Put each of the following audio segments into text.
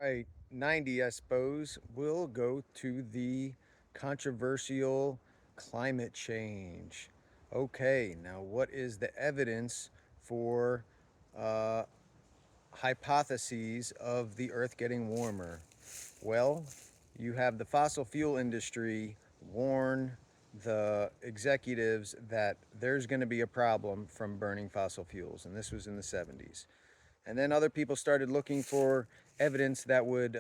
Right, 90, I suppose, we'll go to the controversial climate change. Okay, now what is the evidence for uh, hypotheses of the Earth getting warmer? Well, you have the fossil fuel industry warn the executives that there's going to be a problem from burning fossil fuels, and this was in the 70s. And then other people started looking for evidence that would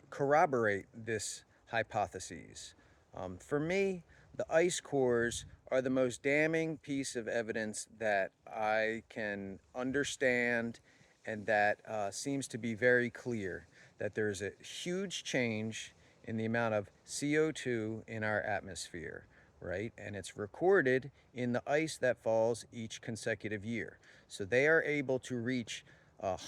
corroborate this hypothesis. For me, the ice cores are the most damning piece of evidence that I can understand and that seems to be very clear that there's a huge change in the amount of CO2 in our atmosphere, right? And it's recorded in the ice that falls each consecutive year. So they are able to reach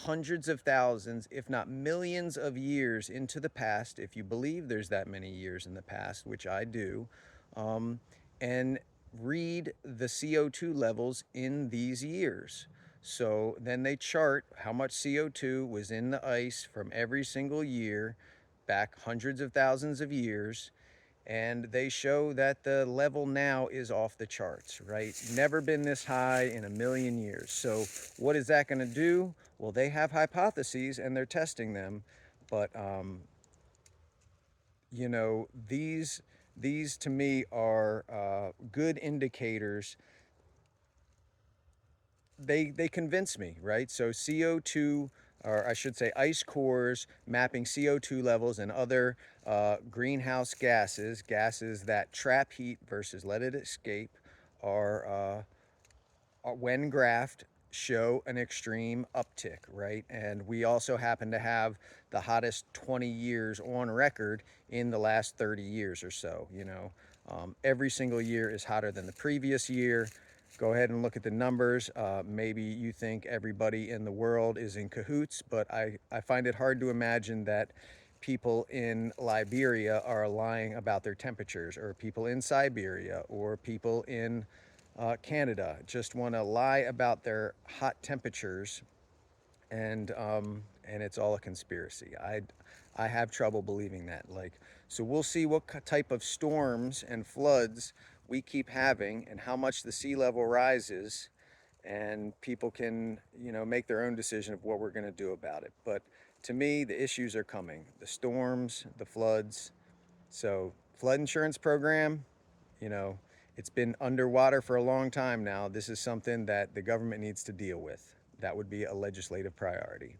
hundreds of thousands, if not millions of years into the past, if you believe there's that many years in the past, which I do, um, and read the CO2 levels in these years. So then they chart how much CO2 was in the ice from every single year back hundreds of thousands of years, and they show that the level now is off the charts, right? Never been this high in a million years. So what is that going to do? Well, they have hypotheses and they're testing them, but these to me are good indicators. They convince me, right? So CO2, or I should say ice cores mapping CO2 levels and other greenhouse gases that trap heat versus let it escape, are when graphed, show an extreme uptick, right? And we also happen to have the hottest 20 years on record in the last 30 years or so. Every single year is hotter than the previous year. Go ahead and look at the numbers. Maybe you think everybody in the world is in cahoots, but I find it hard to imagine that people in Liberia are lying about their temperatures, or people in Siberia, or people in Canada just want to lie about their hot temperatures, and it's all a conspiracy. I have trouble believing that. So we'll see what type of storms and floods we keep having, and how much the sea level rises, and people can make their own decision of what we're going to do about it. But to me, the issues are coming: the storms, the floods. So flood insurance program, you know, it's been underwater for a long time now. This is something that the government needs to deal with. That would be a legislative priority.